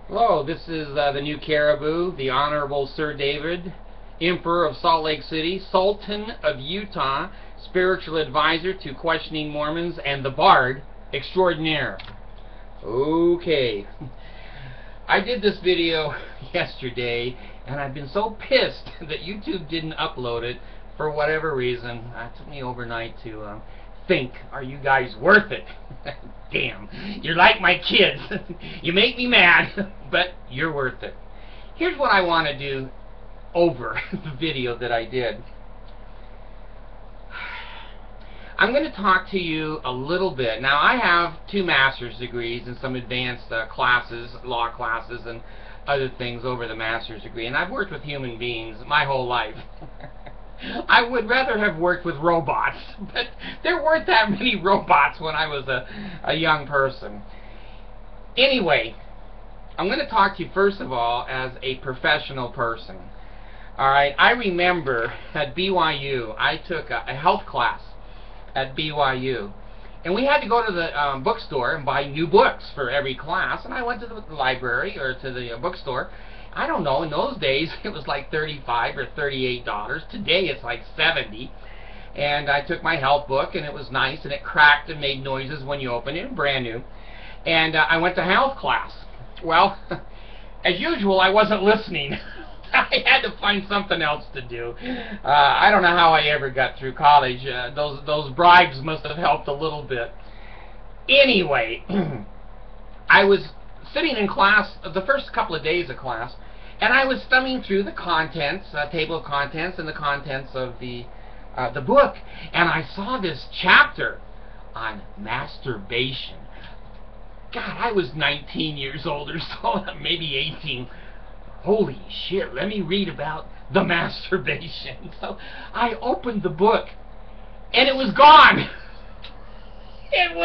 Hello, this is the new Caribou, the Honorable Sir David, Emperor of Salt Lake City, Sultan of Utah, Spiritual Advisor to Questioning Mormons, and the Bard Extraordinaire. Okay, I did this video yesterday, and I've been so pissed that YouTube didn't upload it for whatever reason. It took me overnight to think, are you guys worth it? Damn, you're like my kids. You make me mad, but you're worth it. Here's what I want to do over the video that I did. I'm going to talk to you a little bit. Now, I have 2 master's degrees and some advanced classes, law classes, and other things over the master's degree, and I've worked with human beings my whole life. I would rather have worked with robots, but there weren't that many robots when I was a young person. Anyway, I'm going to talk to you first of all as a professional person. Alright, I remember at BYU, I took a health class at BYU, and we had to go to the bookstore and buy new books for every class, and I went to the library or to the bookstore. I don't know, in those days it was like $35 or $38. Today it's like $70. And I took my health book, and it was nice, and it cracked and made noises when you opened it, brand new. And I went to health class. Well, as usual, I wasn't listening. I had to find something else to do. I don't know how I ever got through college. Those bribes must have helped a little bit. Anyway, I was sitting in class the first couple of days of class, and I was thumbing through the contents, table of contents, and the contents of the book, and I saw this chapter on masturbation. God, I was 19 years old or so, maybe 18. Holy shit, let me read about the masturbation. So I opened the book, and it was gone. It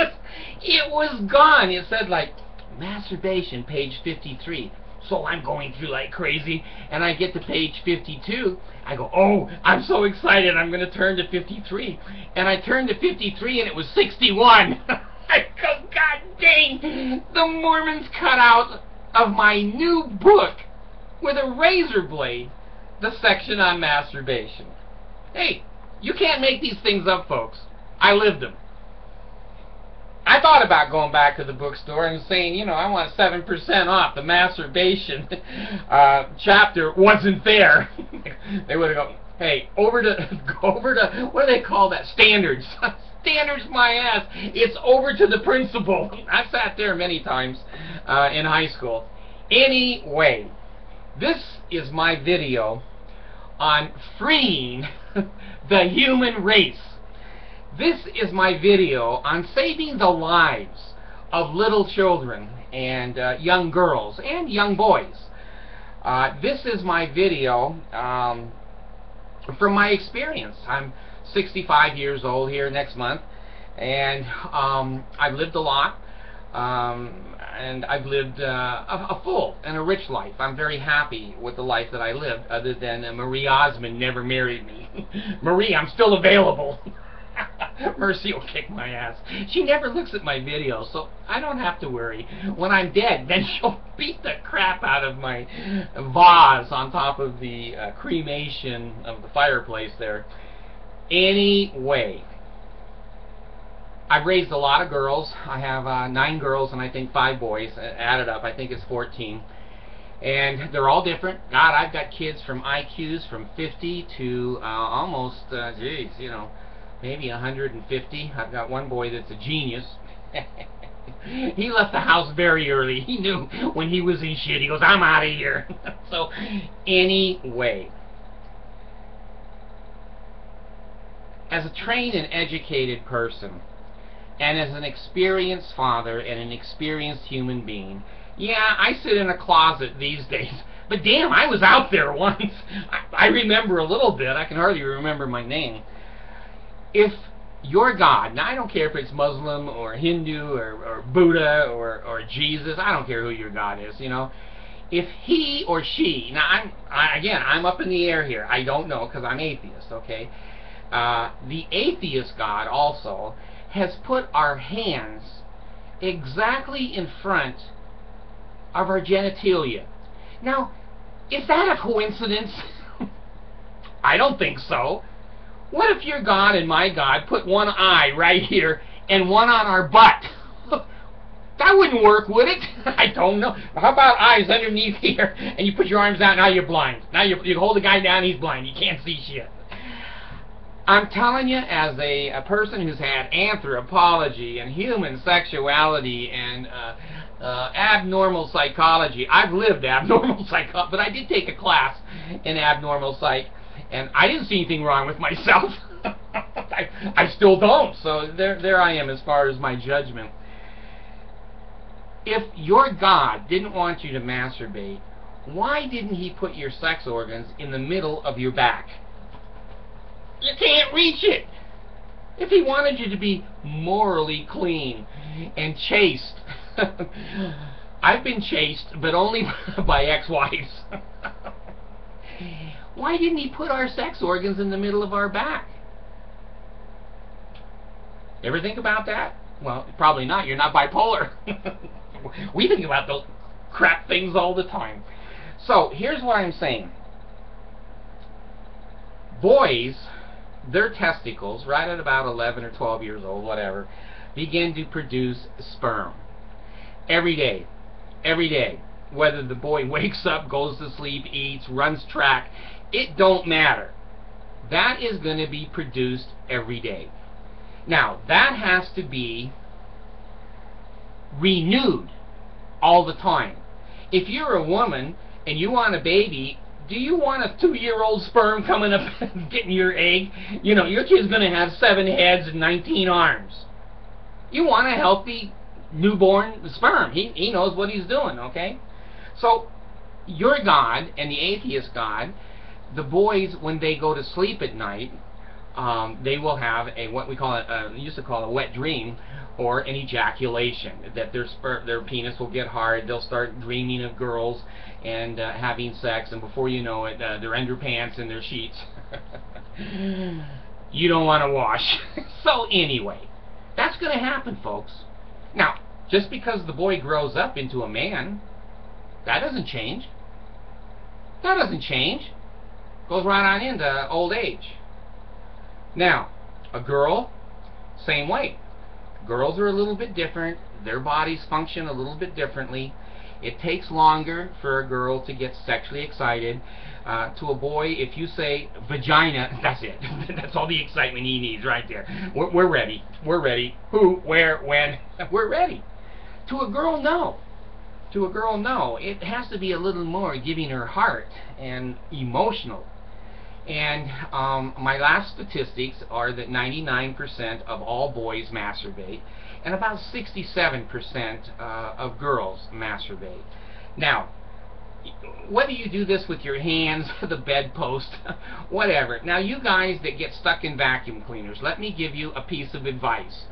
was gone. It said, like, masturbation, page 53. So I'm going through like crazy, and I get to page 52. I go, oh, I'm so excited, I'm going to turn to 53. And I turned to 53, and it was 61. I go, God dang, the Mormons cut out of my new book with a razor blade the section on masturbation. Hey, you can't make these things up, folks. I lived them. I thought about going back to the bookstore and saying, you know, I want 7% off. The masturbation chapter wasn't there. They would have gone, hey, go over to, what do they call that? Standards. Standards my ass. It's over to the principal. I sat there many times in high school. Anyway, this is my video on freeing the human race. This is my video on saving the lives of little children and young girls and young boys. This is my video from my experience. I'm 65 years old here next month, and I've lived a lot, and I've lived a full and a rich life. I'm very happy with the life that I lived, other than Marie Osmond never married me. Marie, I'm still available. Mercy will kick my ass. She never looks at my videos, so I don't have to worry. When I'm dead, then she'll beat the crap out of my vase on top of the cremation of the fireplace there. Anyway, I've raised a lot of girls. I have 9 girls and I think 5 boys. Added up, I think it's 14. And they're all different. God, I've got kids from IQs from 50 to almost, geez, you know, maybe 150. I've got one boy that's a genius. He left the house very early. He knew when he was in shit. He goes, I'm out of here. So, anyway, as a trained and educated person, and as an experienced father and an experienced human being, yeah, I sit in a closet these days. But damn, I was out there once. I remember a little bit. I can hardly remember my name. If your God, now I don't care if it's Muslim or Hindu or Buddha or Jesus, I don't care who your God is, you know. If he or she, now I'm up in the air here. I don't know because I'm atheist, okay. The atheist God also has put our hands exactly in front of our genitalia. Now, is that a coincidence? I don't think so. What if your God and my God put one eye right here and one on our butt? That wouldn't work, would it? I don't know. How about eyes underneath here, and you put your arms out, now you're blind. Now you hold the guy down, he's blind. You can't see shit. I'm telling you, as a person who's had anthropology and human sexuality and abnormal psychology, I've lived abnormal psychology, but I did take a class in abnormal psych, and I didn't see anything wrong with myself. I still don't, so there I am as far as my judgment. If your God didn't want you to masturbate, why didn't he put your sex organs in the middle of your back? You can't reach it. If he wanted you to be morally clean and chaste, I've been chaste, but only by ex-wives. Why didn't he put our sex organs in the middle of our back? Ever think about that? Well, probably not. You're not bipolar. We think about those crap things all the time. So, here's what I'm saying. Boys, their testicles, right at about 11 or 12 years old, whatever, begin to produce sperm. Every day. Every day. Whether the boy wakes up, goes to sleep, eats, runs track, it don't matter. That is going to be produced every day. Now, that has to be renewed all the time. If you're a woman and you want a baby, do you want a 2-year-old sperm coming up and getting your egg? You know, your kid's going to have 7 heads and 19 arms. You want a healthy newborn sperm. He knows what he's doing, okay? So, your God and the atheist God, the boys, when they go to sleep at night, they will have a, what we call we used to call a wet dream, or an ejaculation, that their penis will get hard. They'll start dreaming of girls and having sex, and before you know it, their underpants and their sheets you don't want to wash. So anyway, that's going to happen, folks. Now, just because the boy grows up into a man, that doesn't change. That doesn't change. Goes right on into old age. Now, a girl, same way. Girls are a little bit different. Their bodies function a little bit differently. It takes longer for a girl to get sexually excited. To a boy, if you say vagina, that's it. That's all the excitement he needs right there. We're ready. We're ready. Who, where, when? We're ready. To a girl, no. To a girl, no. It has to be a little more giving her heart and emotional. And my last statistics are that 99% of all boys masturbate, and about 67% of girls masturbate. Now, whether you do this with your hands, the bedpost, whatever. Now, you guys that get stuck in vacuum cleaners, let me give you a piece of advice.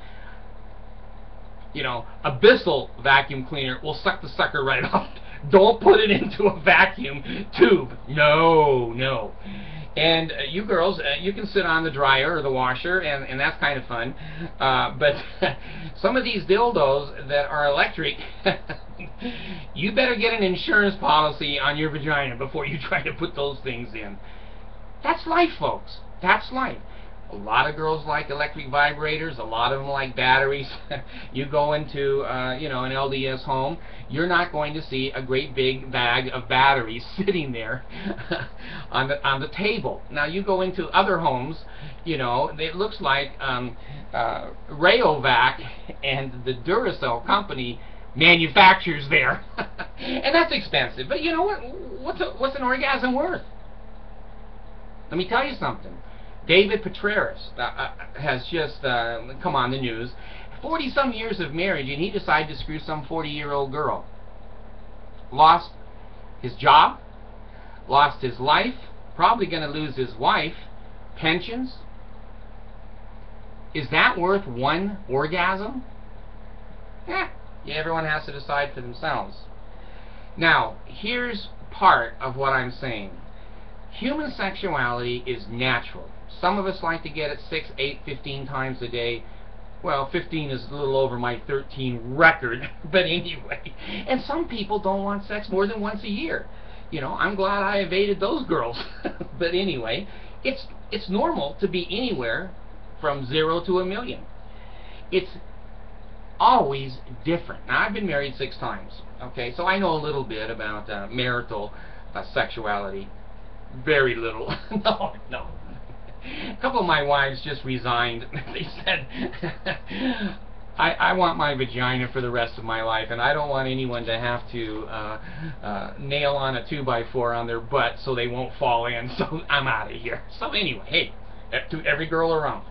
You know, a Bissell vacuum cleaner will suck the sucker right off. Don't put it into a vacuum tube. No, no. And you girls, you can sit on the dryer or the washer, and that's kind of fun. But some of these dildos that are electric, you better get an insurance policy on your vagina before you try to put those things in. That's life, folks. That's life. A lot of girls like electric vibrators. A lot of them like batteries. You go into, you know, an LDS home, you're not going to see a great big bag of batteries sitting there on the table. Now, you go into other homes, you know, it looks like Rayovac and the Duracell company manufactures there, and that's expensive. But you know what? What's an orgasm worth? Let me tell you something. David Petraeus has just come on the news. 40-some years of marriage, and he decided to screw some 40-year-old girl. Lost his job, lost his life, probably going to lose his wife, pensions. Is that worth one orgasm? Yeah, everyone has to decide for themselves. Now, here's part of what I'm saying. Human sexuality is natural. Some of us like to get it 6, 8, 15 times a day. Well, 15 is a little over my 13 record, but anyway. And some people don't want sex more than once a year. You know, I'm glad I evaded those girls. But anyway, it's normal to be anywhere from 0 to 1,000,000. It's always different. Now, I've been married 6 times, okay, so I know a little bit about marital sexuality. Very little. No. A couple of my wives just resigned. They said, I want my vagina for the rest of my life, and I don't want anyone to have to nail on a 2x4 on their butt so they won't fall in, so I'm out of here. So anyway, hey, to every girl around,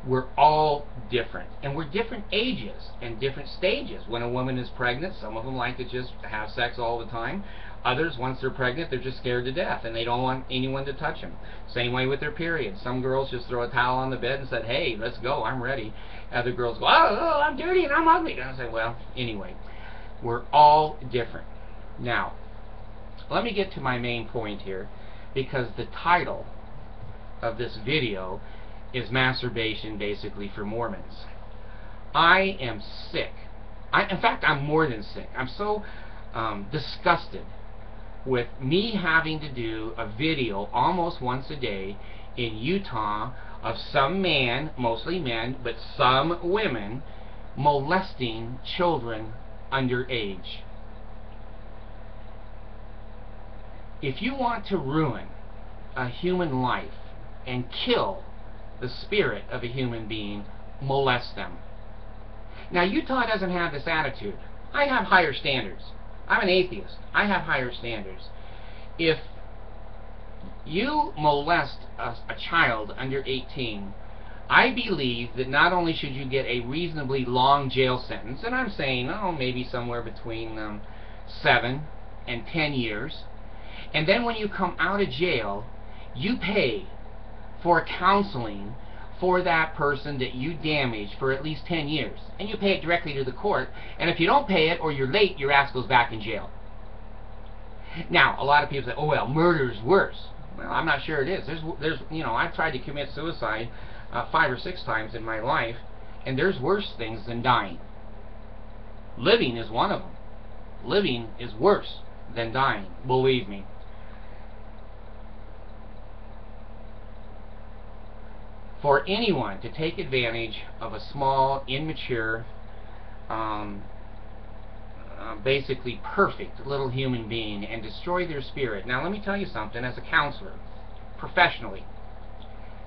we're all different, and we're different ages and different stages. When a woman is pregnant, some of them like to just have sex all the time. Others, once they're pregnant, they're just scared to death, and they don't want anyone to touch them. Same way with their period. Some girls just throw a towel on the bed and say, hey, let's go, I'm ready. Other girls go, oh, I'm dirty and I'm ugly. And I say, well, anyway, we're all different. Now, let me get to my main point here, because the title of this video is Masturbation, basically, for Mormons. I am sick. In fact, I'm more than sick. I'm so disgusted with me having to do a video almost once a day in Utah of some man, mostly men, but some women, molesting children underage. If you want to ruin a human life and kill the spirit of a human being, molest them. Now, Utah doesn't have this attitude. I have higher standards. I'm an atheist. I have higher standards. If you molest a child under 18, I believe that not only should you get a reasonably long jail sentence, and I'm saying, oh, maybe somewhere between 7 and 10 years, and then when you come out of jail, you pay for counseling for that person that you damaged for at least 10 years. And you pay it directly to the court, and if you don't pay it or you're late, your ass goes back in jail. Now, a lot of people say, oh, well, murder's worse. Well, I'm not sure it is. There's you know, I've tried to commit suicide 5 or 6 times in my life, and there's worse things than dying. Living is one of them. Living is worse than dying, believe me. For anyone to take advantage of a small, immature, basically perfect little human being and destroy their spirit. Now, let me tell you something, as a counselor, professionally,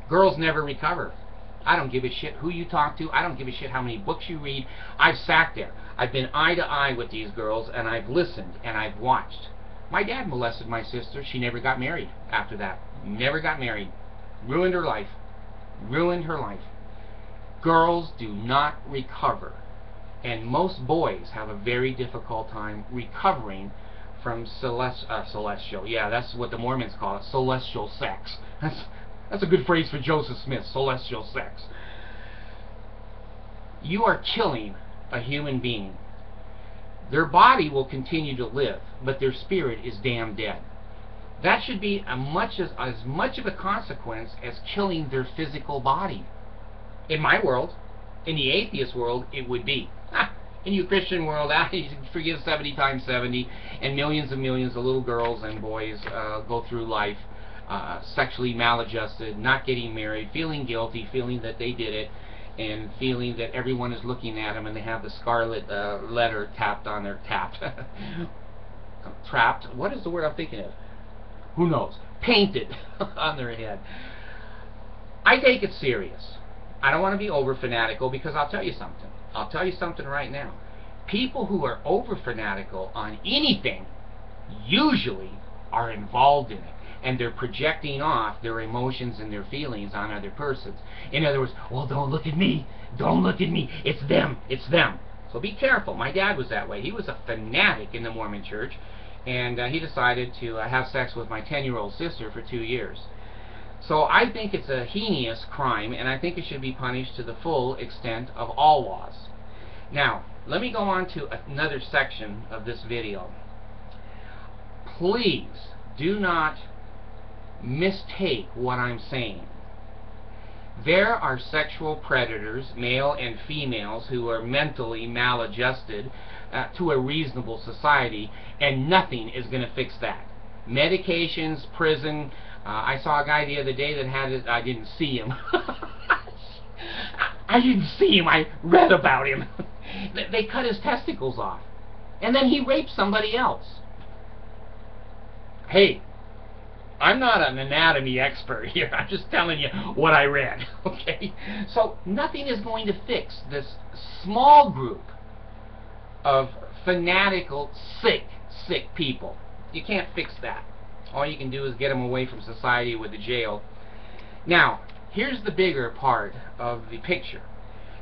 girls never recover. I don't give a shit who you talk to. I don't give a shit how many books you read. I've sat there. I've been eye to eye with these girls, and I've listened, and I've watched. My dad molested my sister. She never got married after that. Never got married. Ruined her life. Ruined her life. Girls do not recover, and most boys have a very difficult time recovering from celestial, yeah, that's what the Mormons call it, celestial sex. That's a good phrase for Joseph Smith, celestial sex. You are killing a human being. Their body will continue to live, but their spirit is damn dead. That should be as much of a consequence as killing their physical body. In my world, in the atheist world, it would be. In your Christian world, you forgive 70 times 70, and millions of little girls and boys go through life sexually maladjusted, not getting married, feeling guilty, feeling that they did it, and feeling that everyone is looking at them and they have the scarlet letter tapped on their trapped, what is the word I'm thinking of? Who knows? Painted on their head. I take it serious. I don't want to be over fanatical, because I'll tell you something. I'll tell you something right now. People who are over fanatical on anything usually are involved in it, and they're projecting off their emotions and their feelings on other persons. In other words, well, don't look at me. Don't look at me. It's them. It's them. So be careful. My dad was that way. He was a fanatic in the Mormon church, and he decided to have sex with my 10-year-old sister for 2 years. So I think it's a heinous crime, and I think it should be punished to the full extent of all laws. Now, let me go on to another section of this video. Please do not mistake what I'm saying. There are sexual predators, male and females, who are mentally maladjusted to a reasonable society, and nothing is going to fix that. Medications, prison. I saw a guy the other day that had it. I didn't see him. I didn't see him. I read about him. They cut his testicles off, and then he raped somebody else. Hey, I'm not an anatomy expert here. I'm just telling you what I read. Okay? So nothing is going to fix this small group of fanatical, sick people. You can't fix that. All you can do is get them away from society with the jail. Now, here's the bigger part of the picture.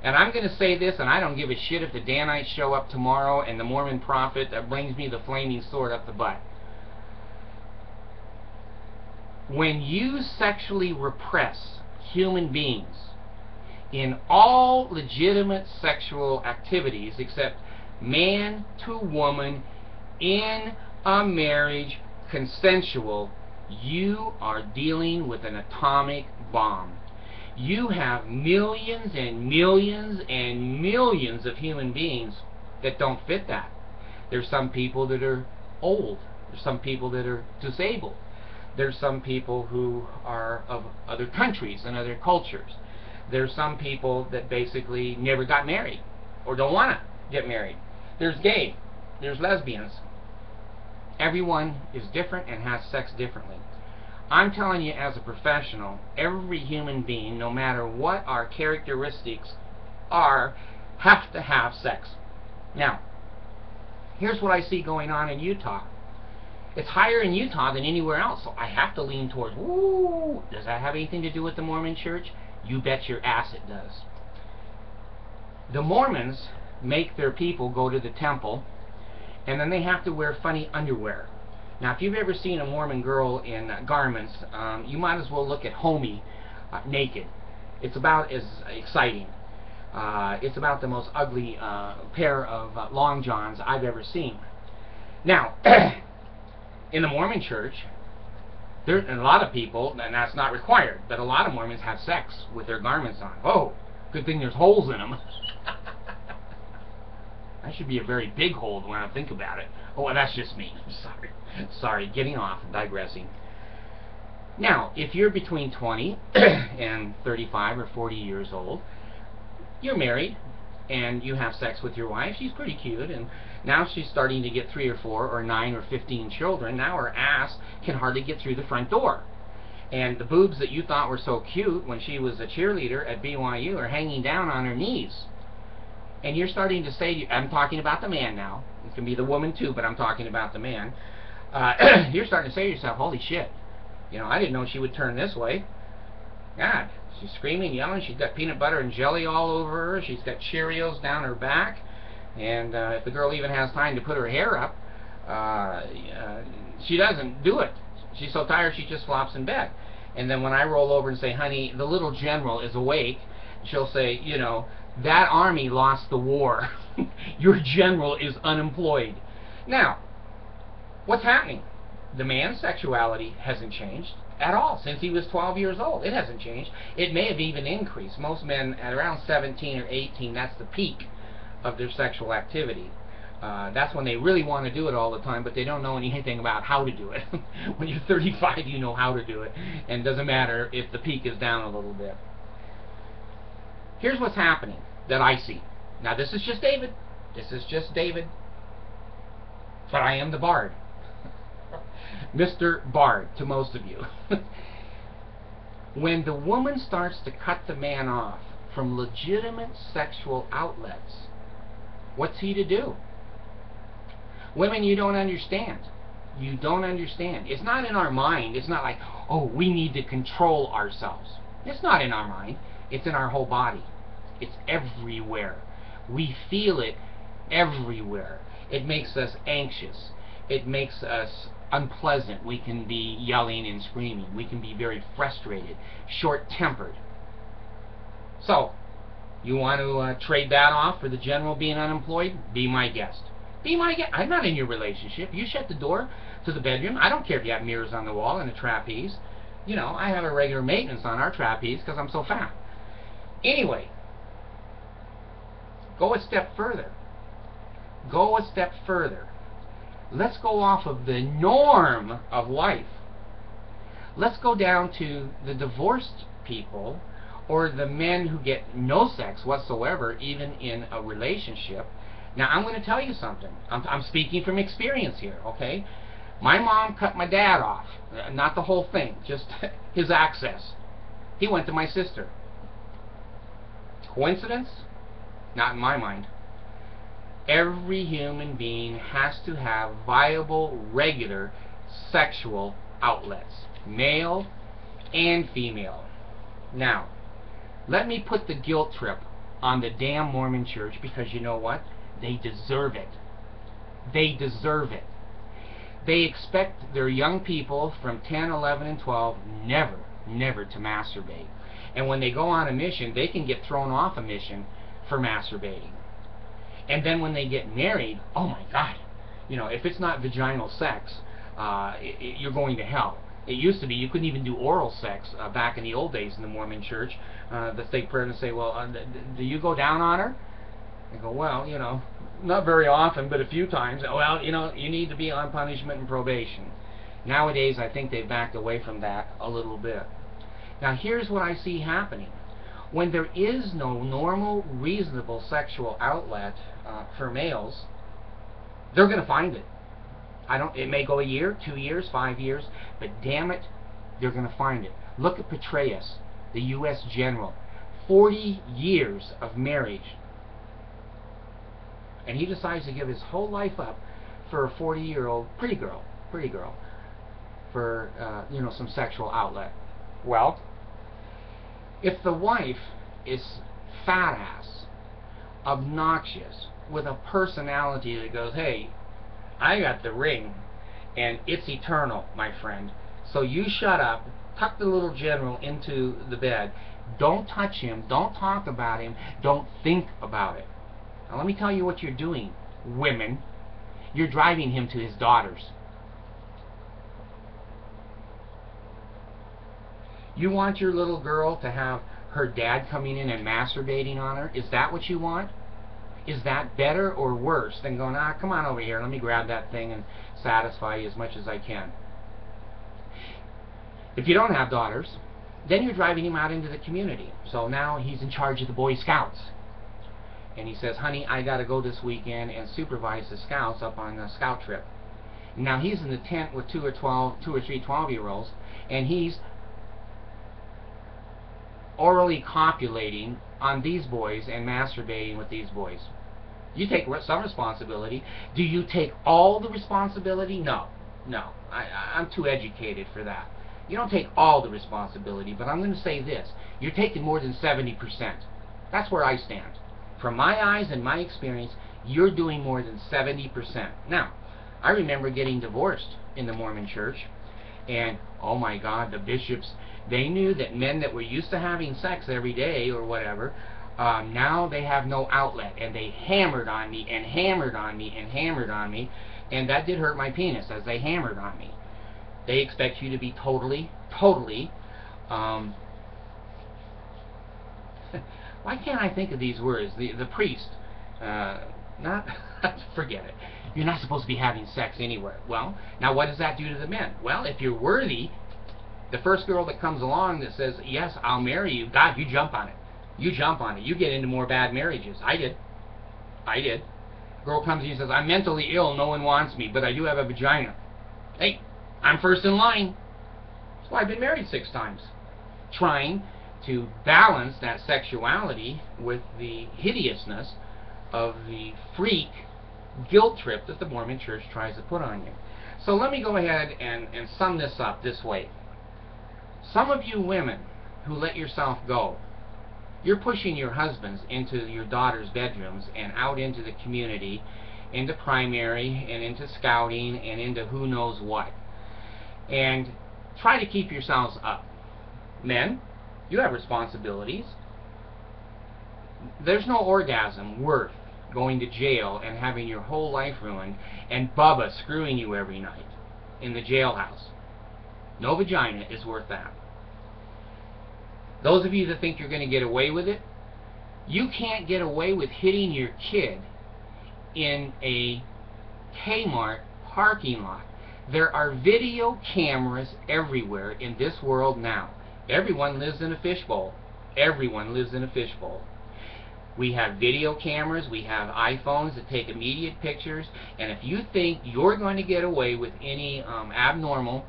And I'm going to say this, and I don't give a shit if the Danites show up tomorrow and the Mormon prophet brings me the flaming sword up the butt. When you sexually repress human beings in all legitimate sexual activities except man to woman in a marriage, consensual, you are dealing with an atomic bomb. You have millions and millions and millions of human beings that don't fit that. There's some people that are old. There's some people that are disabled. There's some people who are of other countries and other cultures. There's some people that basically never got married or don't want to get married. There's gay. There's lesbians. Everyone is different and has sex differently. I'm telling you, as a professional, every human being, no matter what our characteristics are, have to have sex. Now, here's what I see going on in Utah. It's higher in Utah than anywhere else, so I have to lean towards, ooh, does that have anything to do with the Mormon church? You bet your ass it does. The Mormons make their people go to the temple, and then they have to wear funny underwear. Now, if you've ever seen a Mormon girl in garments, you might as well look at Homie naked. It's about as exciting. It's about the most ugly pair of long johns I've ever seen. Now, in the Mormon church, and a lot of people, and that's not required, but a lot of Mormons have sex with their garments on. Oh, good thing there's holes in them. That should be a very big hole when I think about it. Oh, well, that's just me. Sorry, getting off, digressing. Now, if you're between 20 and 35 or 40 years old, you're married, and you have sex with your wife. She's pretty cute, and now she's starting to get 3 or 4 or 9 or 15 children. Now her ass can hardly get through the front door. And the boobs that you thought were so cute when she was a cheerleader at BYU are hanging down on her knees. And you're starting to say, I'm talking about the man now. It can be the woman too, but I'm talking about the man. You're starting to say to yourself, holy shit, you know, I didn't know she would turn this way. God, she's screaming, yelling. She's got peanut butter and jelly all over her. She's got Cheerios down her back. And if the girl even has time to put her hair up, she doesn't do it. She's so tired she just flops in bed. And then when I roll over and say, honey, the little general is awake, she'll say, you know, that army lost the war. Your general is unemployed. Now, what's happening? The man's sexuality hasn't changed at all since he was 12 years old. It hasn't changed. It may have even increased. Most men at around 17 or 18, that's the peak of their sexual activity. That's when they really want to do it all the time, but they don't know anything about how to do it. When you're 35, you know how to do it, and it doesn't matter if the peak is down a little bit. Here's what's happening that I see. Now, this is just David. This is just David. But I am the Bard. Mr. Bard to most of you. When the woman starts to cut the man off from legitimate sexual outlets, what's he to do? Women, you don't understand. You don't understand. It's not in our mind. It's not like, oh, we need to control ourselves. It's not in our mind. It's in our whole body. It's everywhere. We feel it everywhere. It makes us anxious. It makes us unpleasant. We can be yelling and screaming. We can be very frustrated, short-tempered. So, you want to trade that off for the general being unemployed? Be my guest. Be my guest. I'm not in your relationship. You shut the door to the bedroom. I don't care if you have mirrors on the wall and a trapeze. You know, I have a regular maintenance on our trapeze because I'm so fat. Anyway, go a step further. Go a step further. Let's go off of the norm of life. Let's go down to the divorced people, or the men who get no sex whatsoever, even in a relationship. Now, I'm going to tell you something. I'm speaking from experience here, okay? My mom cut my dad off. Not the whole thing, just his access. He went to my sister. Coincidence? Not in my mind. Every human being has to have viable, regular sexual outlets, male and female. Now, let me put the guilt trip on the damn Mormon church, because you know what? They deserve it. They deserve it. They expect their young people from 10, 11, and 12 never to masturbate. And when they go on a mission, they can get thrown off a mission for masturbating. And then when they get married, oh my God, you know, if it's not vaginal sex, you're going to hell. It used to be you couldn't even do oral sex back in the old days in the Mormon church. The state prayer and say, well, do you go down on her? I go, well, you know, not very often, but a few times. Well, you know, you need to be on punishment and probation. Nowadays, I think they've backed away from that a little bit. Now, here's what I see happening. When there is no normal, reasonable sexual outlet for males, they're going to find it. It may go a year, 2 years, 5 years, but damn it, they're going to find it. Look at Petraeus, the U.S. general. 40 years of marriage. And he decides to give his whole life up for a 40-year-old pretty girl, for you know, some sexual outlet. Well, if the wife is fat ass, obnoxious, with a personality that goes, hey, I got the ring, and it's eternal, my friend, so you shut up, tuck the little general into the bed, don't touch him, don't talk about him, don't think about it. Now let me tell you what you're doing, women. You're driving him to his daughters. You want your little girl to have her dad coming in and masturbating on her? Is that what you want? Is that better or worse than going, come on over here, let me grab that thing and satisfy you as much as I can? If you don't have daughters, then you're driving him out into the community. So now he's in charge of the Boy Scouts. And he says, honey, I got to go this weekend and supervise the Scouts up on a scout trip. Now he's in the tent with 2 or 3 12-year-olds, and he's orally copulating on these boys and masturbating with these boys. You take some responsibility. Do you take all the responsibility? No. No. I'm too educated for that. You don't take all the responsibility, but I'm going to say this. You're taking more than 70%. That's where I stand. From my eyes and my experience, you're doing more than 70%. Now, I remember getting divorced in the Mormon church, and oh my God, the bishops, they knew that men that were used to having sex every day or whatever, now they have no outlet, and they hammered on me and hammered on me and hammered on me, and that did hurt my penis as they hammered on me. They expect you to be totally, why can't I think of these words? The priest, not, forget it. You're not supposed to be having sex anywhere. Well, now what does that do to the men? Well, if you're worthy, the first girl that comes along that says, yes, I'll marry you, God, you jump on it. You jump on it. You get into more bad marriages. I did. Girl comes to you and says, I'm mentally ill, no one wants me, but I do have a vagina. Hey, I'm first in line. That's why I've been married 6 times. Trying to balance that sexuality with the hideousness of the freak guilt trip that the Mormon church tries to put on you. So let me go ahead and sum this up this way. Some of you women who let yourself go, you're pushing your husbands into your daughter's bedrooms and out into the community, into primary and into scouting and into who knows what. And try to keep yourselves up. Men, you have responsibilities. There's no orgasm worth going to jail and having your whole life ruined and Bubba screwing you every night in the jailhouse. No vagina is worth that. Those of you that think you're going to get away with it, You can't get away with hitting your kid in a Kmart parking lot. There are video cameras everywhere in this world now. Everyone lives in a fishbowl. Everyone lives in a fishbowl. We have video cameras, we have iPhones that take immediate pictures, and if you think you're going to get away with any abnormal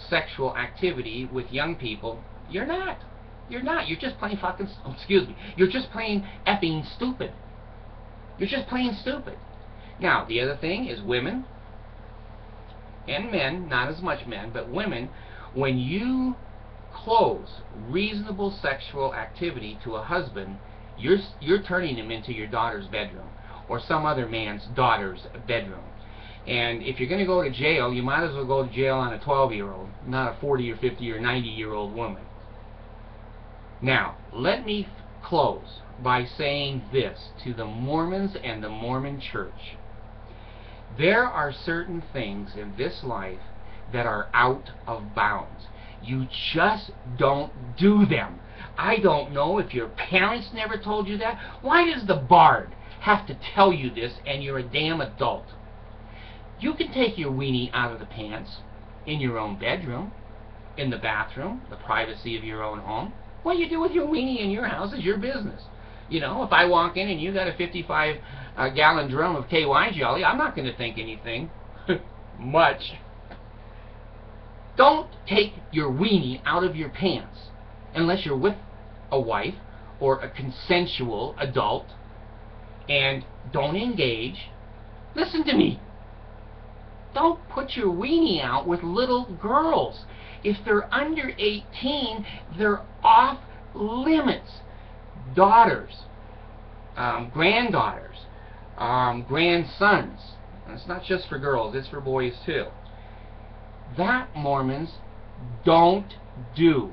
sexual activity with young people, you're not. You're not. You're just plain fucking, excuse me, you're just plain effing stupid. You're just plain stupid. Now, the other thing is women and men, not as much men, but women, when you close reasonable sexual activity to a husband, you're turning him into your daughter's bedroom or some other man's daughter's bedroom. And if you're going to go to jail, you might as well go to jail on a 12-year-old, not a 40 or 50 or 90-year-old woman. Now, let me close by saying this to the Mormons and the Mormon Church. There are certain things in this life that are out of bounds. You just don't do them. I don't know if your parents never told you that. Why does the bard have to tell you this and you're a damn adult? You can take your weenie out of the pants in your own bedroom, in the bathroom, the privacy of your own home. What you do with your weenie in your house is your business. You know, if I walk in and you got a 55-gallon drum of KY jelly, I'm not going to think anything much. Don't take your weenie out of your pants unless you're with a wife or a consensual adult, and don't engage. Listen to me. Don't put your weenie out with little girls. If they're under 18, they're off limits. Daughters, granddaughters, grandsons. And it's not just for girls, it's for boys too. That Mormons don't do.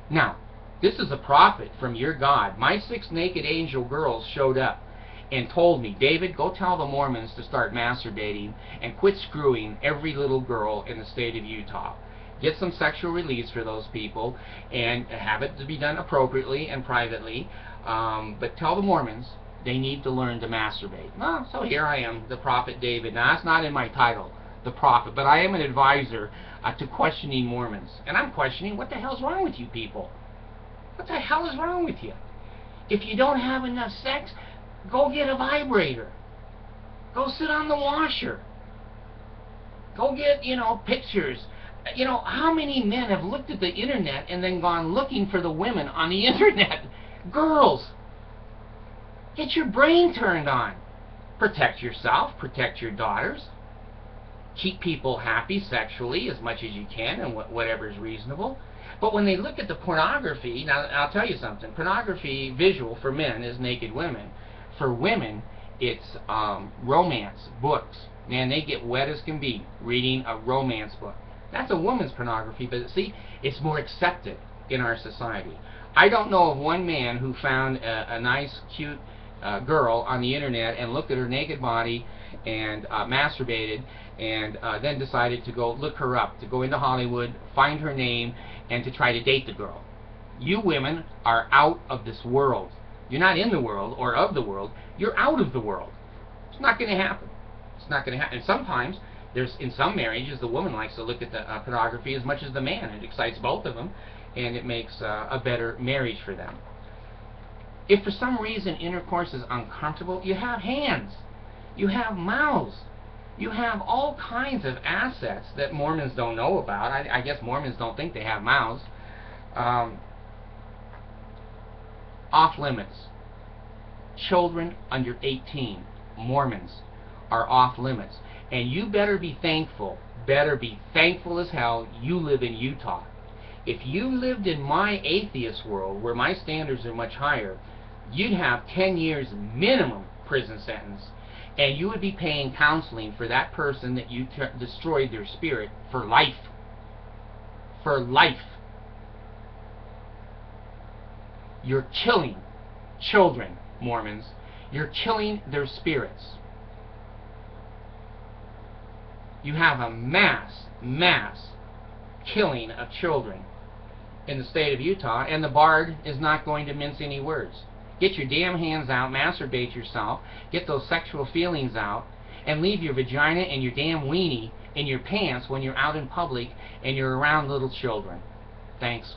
Now, this is a prophet from your God. My 6 naked angel girls showed up and told me, David, go tell the Mormons to start masturbating and quit screwing every little girl in the state of Utah. Get some sexual release for those people and have it to be done appropriately and privately. But tell the Mormons they need to learn to masturbate. Well, so here I am, the prophet David. Now, that's not in my title, the prophet, but I am an advisor to questioning Mormons. And I'm questioning, what the hell's wrong with you people? What the hell is wrong with you? If you don't have enough sex, go get a vibrator. Go sit on the washer. Go get, pictures. How many men have looked at the internet and then gone looking for the women on the internet? Girls, get your brain turned on. Protect yourself, protect your daughters. Keep people happy sexually as much as you can and whatever is reasonable. But when they look at the pornography, now I'll tell you something, pornography visual for men is naked women. For women, it's romance books. Man, they get wet as can be reading a romance book. That's a woman's pornography, but see, it's more accepted in our society. I don't know of one man who found a nice, cute girl on the internet and looked at her naked body and masturbated and then decided to go look her up, to go into Hollywood, find her name, and to try to date the girl. You women are out of this world. You're not in the world or of the world. You're out of the world. It's not going to happen. It's not going to happen. And sometimes, in some marriages, the woman likes to look at the pornography as much as the man. It excites both of them, and it makes a better marriage for them. If for some reason intercourse is uncomfortable, you have hands. You have mouths. You have all kinds of assets that Mormons don't know about. I guess Mormons don't think they have mouths. Off limits. Children under 18, Mormons, are off limits. And you better be thankful as hell you live in Utah. If you lived in my atheist world, where my standards are much higher, you'd have 10 years minimum prison sentence, and you would be paying counseling for that person that you destroyed their spirit for life. For life. You're killing children, Mormons. You're killing their spirits. You have a mass killing of children in the state of Utah, and the Bard is not going to mince any words. Get your damn hands out, masturbate yourself, get those sexual feelings out, and leave your vagina and your damn weenie in your pants when you're out in public and you're around little children. Thanks.